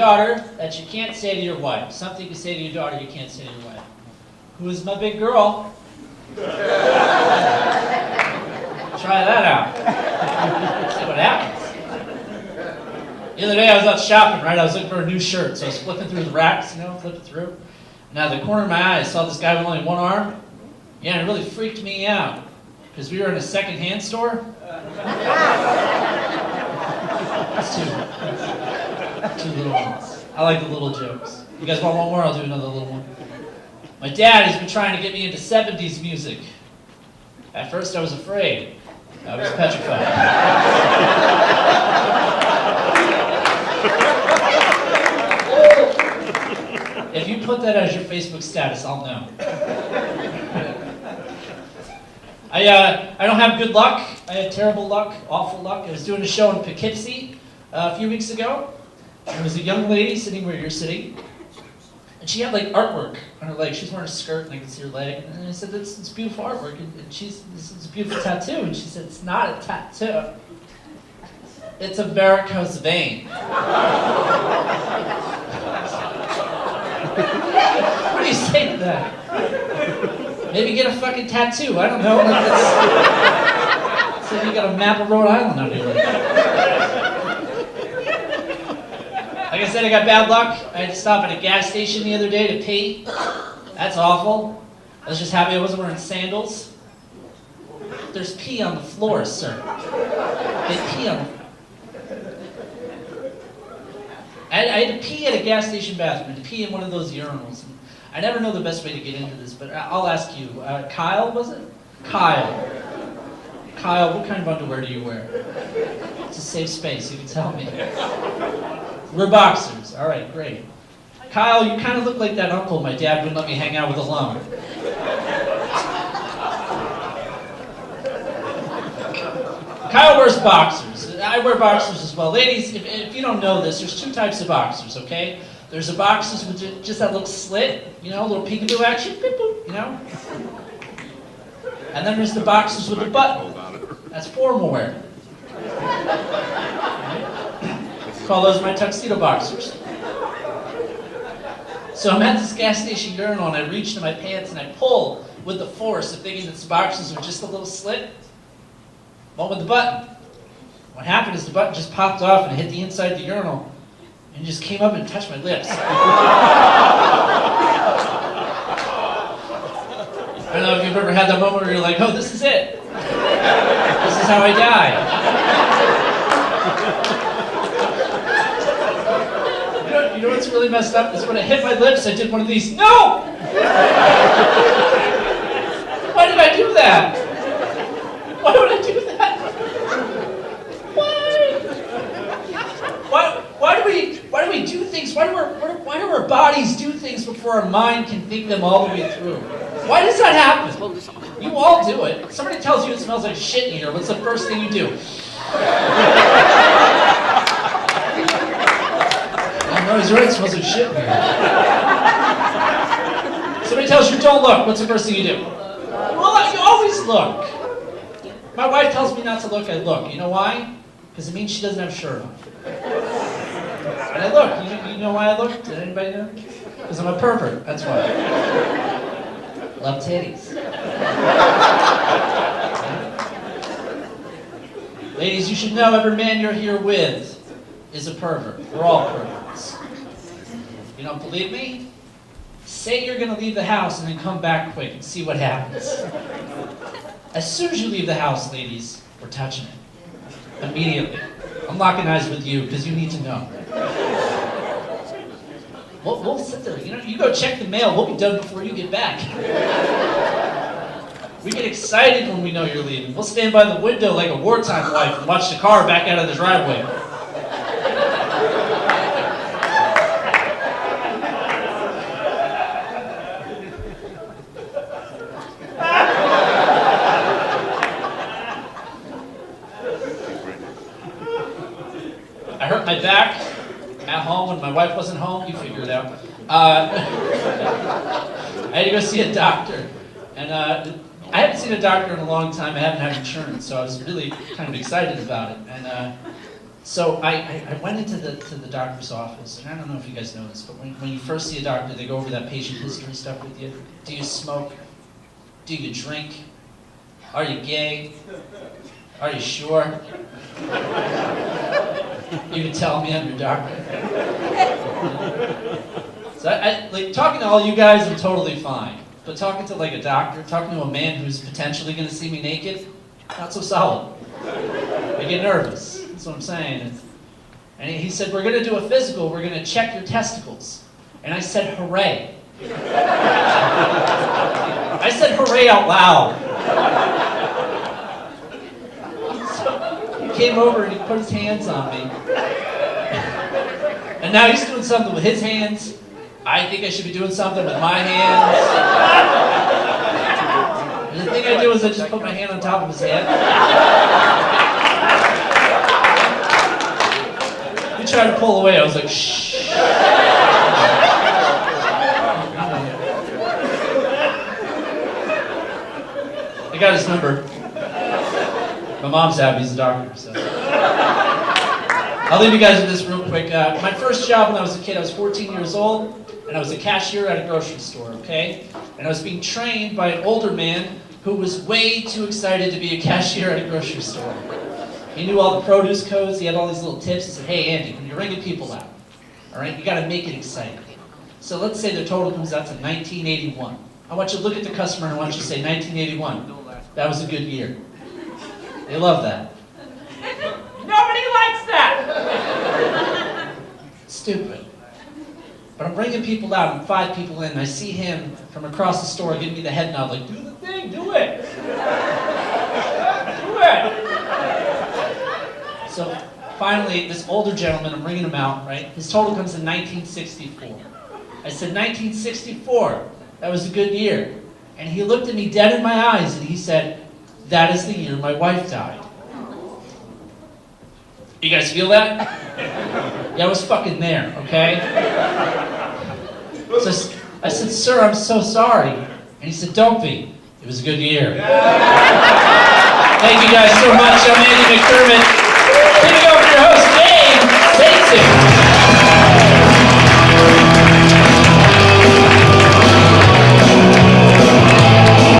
daughter that you can't say to your wife. Something you can say to your daughter you can't say to your wife. Who is my big girl? Try that out. See what happens. The other day I was out shopping, right? I was looking for a new shirt, so I was flipping through the racks, flipping through. And out of the corner of my eye, I saw this guy with only one arm. Yeah, and it really freaked me out. Because we were in a second-hand store. That's two little ones. I like the little jokes. You guys want one more? I'll do another little one. My dad has been trying to get me into 70s music. At first I was afraid. I was petrified. If you put that as your Facebook status, I'll know. I don't have good luck. I had terrible luck, awful luck. I was doing a show in Poughkeepsie a few weeks ago. There was a young lady sitting where you're sitting, and she had like artwork on her leg. She was wearing a skirt, and I could see her leg. And I said, "It's beautiful artwork." And this is a beautiful tattoo. And she said, "It's not a tattoo. It's a varicose vein." What do you say to that? Maybe get a fucking tattoo. I don't know. So you got a map of Rhode Island on your leg. Like I said, I got bad luck. I had to stop at a gas station the other day to pee. That's awful. I was just happy I wasn't wearing sandals. There's pee on the floor, sir. They pee on the floor. I had to pee at a gas station bathroom. I had to pee in one of those urinals. And I never know the best way to get into this, but I'll ask you. Kyle, was it? Kyle, what kind of underwear do you wear? It's a safe space, you can tell me. We're boxers. All right, great. Kyle, you kind of look like that uncle my dad wouldn't let me hang out with alone. Kyle wears boxers. I wear boxers as well. Ladies, if you don't know this, there's two types of boxers, okay? There's the boxers with just that little slit, a little peekaboo action, beep, boop, And then there's the boxers with the button. That's formal wear. Call those my tuxedo boxers. So I'm at this gas station urinal and I reach into my pants and I pull with the force of thinking that the boxers are just a little slit. But with the button. What happened is the button just popped off and hit the inside of the urinal and just came up and touched my lips. I don't know if you've ever had that moment where you're like, oh, this is it. This is how I die. You know what's really messed up is when it hit my lips, I did one of these. No! Why did I do that? Why would I do that? Why do we do things? Why do our bodies do things before our mind can think them all the way through? Why does that happen? You all do it. Somebody tells you it smells like shit in here. What's the first thing you do? No, he's right. It smells like shit in here. Somebody tells you don't look. What's the first thing you do? Well, you always look. My wife tells me not to look. I look. You know why? Because it means she doesn't have a shirt on. And I look. You know why I look? Did anybody know? Because I'm a pervert. That's why. Love titties. Ladies, you should know every man you're here with is a pervert. We're all perverts. You don't believe me? Say you're going to leave the house and then come back quick and see what happens. As soon as you leave the house, ladies, we're touching it. Immediately. I'm locking eyes with you because you need to know. We'll sit there. You go check the mail. We'll be done before you get back. We get excited when we know you're leaving. We'll stand by the window like a wartime wife and watch the car back out of the driveway. I hurt my back at home when my wife wasn't home. You figure it out. I had to go see a doctor. And I haven't seen a doctor in a long time. I haven't had insurance, so I was really kind of excited about it. And So I went into the doctor's office, and I don't know if you guys know this, but when you first see a doctor, they go over that patient history stuff with you. Do you smoke? Do you drink? Are you gay? Are you sure? You can tell me I'm your doctor. So like talking to all you guys, I'm totally fine. But talking to like a doctor, talking to a man who's potentially going to see me naked, not so solid. I get nervous. That's what I'm saying. And he said, we're going to do a physical. We're going to check your testicles. And I said, hooray. I said hooray out loud. So he came over and he put his hands on me. And now he's doing something with his hands. I think I should be doing something with my hands. And the thing I do is I just put my hand on top of his head. He tried to pull away. I was like, shh. I got his number. My mom's happy he's a doctor, so. I'll leave you guys with this real quick. My first job when I was a kid, I was 14 years old, and I was a cashier at a grocery store, okay? And I was being trained by an older man who was way too excited to be a cashier at a grocery store. He knew all the produce codes, he had all these little tips. He said, hey Andy, when you're ringing people out, all right, you gotta make it exciting. So let's say the total comes out to 1981. I want you to look at the customer and I want you to say 1981. That was a good year. They love that. Nobody likes that! Stupid. But I'm bringing people out, I'm 5 people in, and I see him from across the store giving me the head nod, like, do the thing, do it! Do it! So finally, this older gentleman, I'm bringing him out, right? His total comes in 1964. I said, 1964, that was a good year. And he looked at me dead in my eyes and he said, that is the year my wife died. You guys feel that? Yeah, I was fucking there, okay? So I said, sir, I'm so sorry. And he said, don't be. It was a good year. Thank you guys so much. I'm Andy McDermott. Give it over to your host, Dave. Take it.